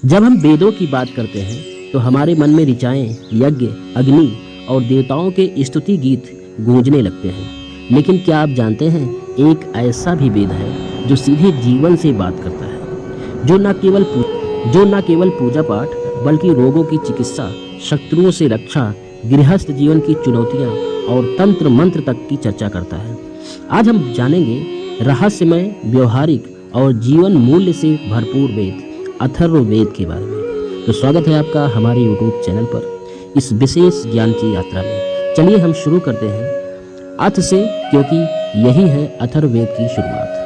जब हम वेदों की बात करते हैं तो हमारे मन में ऋचाएं, यज्ञ, अग्नि और देवताओं के स्तुति गीत गूंजने लगते हैं। लेकिन क्या आप जानते हैं, एक ऐसा भी वेद है जो सीधे जीवन से बात करता है, जो न केवल पूजा पाठ बल्कि रोगों की चिकित्सा, शत्रुओं से रक्षा, गृहस्थ जीवन की चुनौतियां और तंत्र मंत्र तक की चर्चा करता है। आज हम जानेंगे रहस्यमय, व्यवहारिक और जीवन मूल्य से भरपूर वेद अथर्ववेद के बारे में। तो स्वागत है आपका हमारे YouTube चैनल पर इस विशेष ज्ञान की यात्रा में। चलिए हम शुरू करते हैं अथ से, क्योंकि यही है अथर्ववेद की शुरुआत।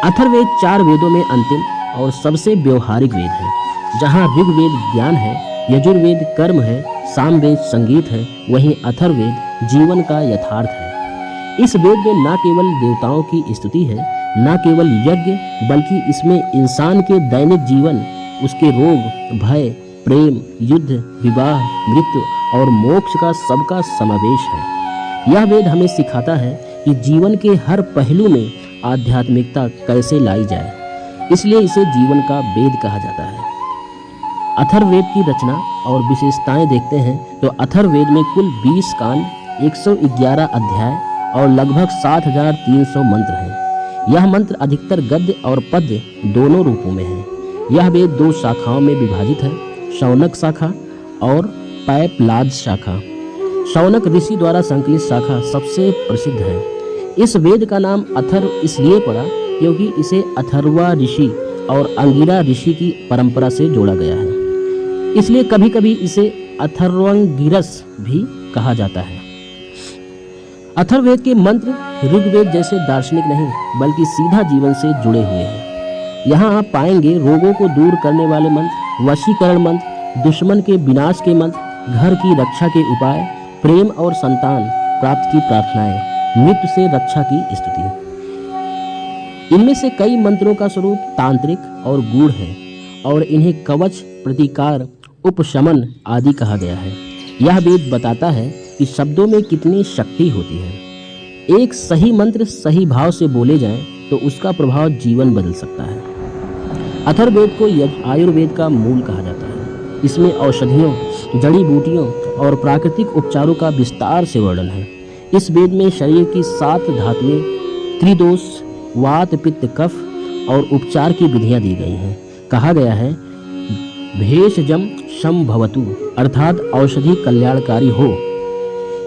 अथर्ववेद 4 वेदों में अंतिम और सबसे व्यवहारिक वेद है। जहाँ ऋग्वेद ज्ञान है, यजुर्वेद कर्म है, सामवेद संगीत है, वहीं अथर्ववेद जीवन का यथार्थ है। इस वेद में न केवल देवताओं की स्तुति है, न केवल यज्ञ, बल्कि इसमें इंसान के दैनिक जीवन, उसके रोग, भय, प्रेम, युद्ध, विवाह, मृत्यु और मोक्ष का सबका समावेश है। यह वेद हमें सिखाता है कि जीवन के हर पहलू में आध्यात्मिकता कैसे लाई जाए, इसलिए इसे जीवन का वेद कहा जाता है। अथर्ववेद की रचना और विशेषताएं देखते हैं तो अथर्ववेद में कुल 20 कांड, 111 अध्याय और लगभग 7300 मंत्र हैं। यह मंत्र अधिकतर गद्य और पद्य दोनों रूपों में है। यह वेद 2 शाखाओं में विभाजित है, शौनक शाखा और पैपलाद शाखा। शौनक ऋषि द्वारा संकलित शाखा सबसे प्रसिद्ध है। इस वेद का नाम अथर्व इसलिए पड़ा क्योंकि इसे अथर्वा ऋषि और अंगिरा ऋषि की परंपरा से जोड़ा गया है, इसलिए कभी कभी इसे अथर्वंगिरस भी कहा जाता है। अथर्ववेद के मंत्र ऋग्वेद जैसे दार्शनिक नहीं, बल्कि सीधा जीवन से जुड़े हुए हैं। यहाँ आप पाएंगे रोगों को दूर करने वाले मंत्र, वशीकरण मंत्र, दुश्मन के विनाश के मंत्र, घर की रक्षा के उपाय, प्रेम और संतान प्राप्त की प्रार्थनाएं, मृत्यु से रक्षा की स्तुति। इनमें से कई मंत्रों का स्वरूप तांत्रिक और गूढ़ है और इन्हें कवच, प्रतिकार, उपशमन आदि कहा गया है। यह वेद बताता है कि शब्दों में कितनी शक्ति होती है। एक सही मंत्र सही भाव से बोले जाएं तो उसका प्रभाव जीवन बदल सकता है। अथर्ववेद को आयुर्वेद का मूल कहा जाता है। इसमें औषधियों, जड़ी बूटियों और प्राकृतिक उपचारों का विस्तार से वर्णन है। इस वेद में शरीर की 7 धातुएं, त्रिदोष, वात, पित्त, कफ और उपचार की विधियां दी गई हैं। कहा गया है भेषजम शम भवतु, अर्थात औषधि कल्याणकारी हो।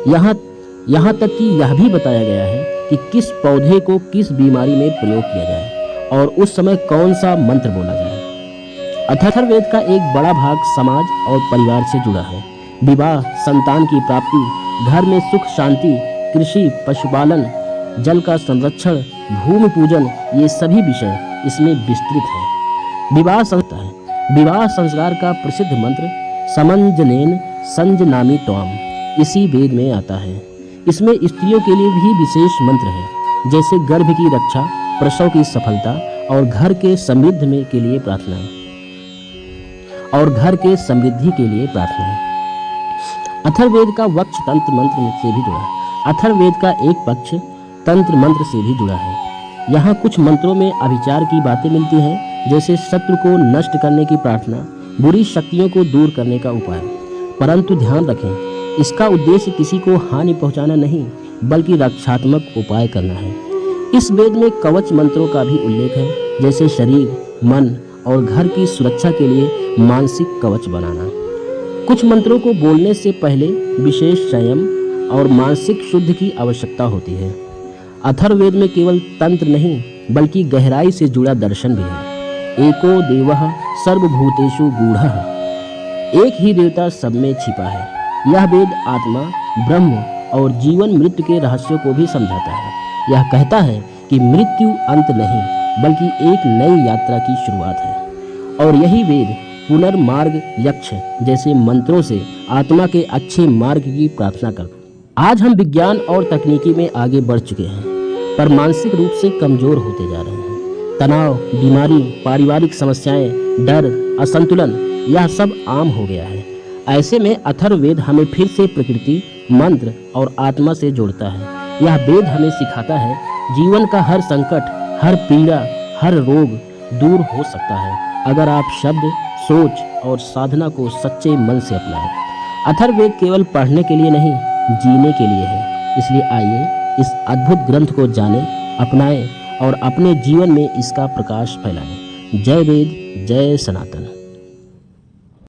यहाँ तक कि यह भी बताया गया है कि किस पौधे को किस बीमारी में प्रयोग किया जाए और उस समय कौन सा मंत्र बोला जाए। अथर्ववेद का एक बड़ा भाग समाज और परिवार से जुड़ा है। विवाह, संतान की प्राप्ति, घर में सुख शांति, कृषि, पशुपालन, जल का संरक्षण, भूमि पूजन, ये सभी विषय इसमें विस्तृत है। विवाह संस्कार का प्रसिद्ध मंत्र समंजनेन संजनामि त्वाम इसी वेद में आता है। इसमें स्त्रियों के लिए भी विशेष मंत्र है, जैसे गर्भ की रक्षा, प्रसव की सफलता और घर के समृद्धि के लिए प्रार्थनाएं। अथर्ववेद का वक्ष तंत्र मंत्र से भी जुड़ा है। अथर्ववेद का एक पक्ष तंत्र मंत्र से भी जुड़ा है। यहाँ कुछ मंत्रों में अभिचार की बातें मिलती हैं, जैसे शत्रु को नष्ट करने की प्रार्थना, बुरी शक्तियों को दूर करने का उपाय। परंतु ध्यान रखें, इसका उद्देश्य किसी को हानि पहुंचाना नहीं, बल्कि रक्षात्मक उपाय करना है। इस वेद में कवच मंत्रों का भी उल्लेख है, जैसे शरीर, मन और घर की सुरक्षा के लिए मानसिक कवच बनाना। कुछ मंत्रों को बोलने से पहले विशेष संयम और मानसिक शुद्ध की आवश्यकता होती है। अथर्ववेद में केवल तंत्र नहीं, बल्कि गहराई से जुड़ा दर्शन भी है। एको देवः सर्वभूतेषु गूढ़ः, एक ही देवता सब में छिपा है। यह वेद आत्मा, ब्रह्म और जीवन मृत्यु के रहस्यों को भी समझाता है। यह कहता है कि मृत्यु अंत नहीं, बल्कि एक नई यात्रा की शुरुआत है। और यही वेद पुनर्मार्ग यक्ष जैसे मंत्रों से आत्मा के अच्छे मार्ग की प्रार्थना करता है। आज हम विज्ञान और तकनीकी में आगे बढ़ चुके हैं, पर मानसिक रूप से कमजोर होते जा रहे हैं। तनाव, बीमारी, पारिवारिक समस्याएं, डर, असंतुलन, यह सब आम हो गया है। ऐसे में अथर्ववेद हमें फिर से प्रकृति, मंत्र और आत्मा से जोड़ता है। यह वेद हमें सिखाता है जीवन का हर संकट, हर पीड़ा, हर रोग दूर हो सकता है अगर आप शब्द, सोच और साधना को सच्चे मन से अपनाएं। अथर्ववेद केवल पढ़ने के लिए नहीं, जीने के लिए है। इसलिए आइए इस अद्भुत ग्रंथ को जानें, अपनाएं और अपने जीवन में इसका प्रकाश फैलाएं। जय वेद, जय सनातन।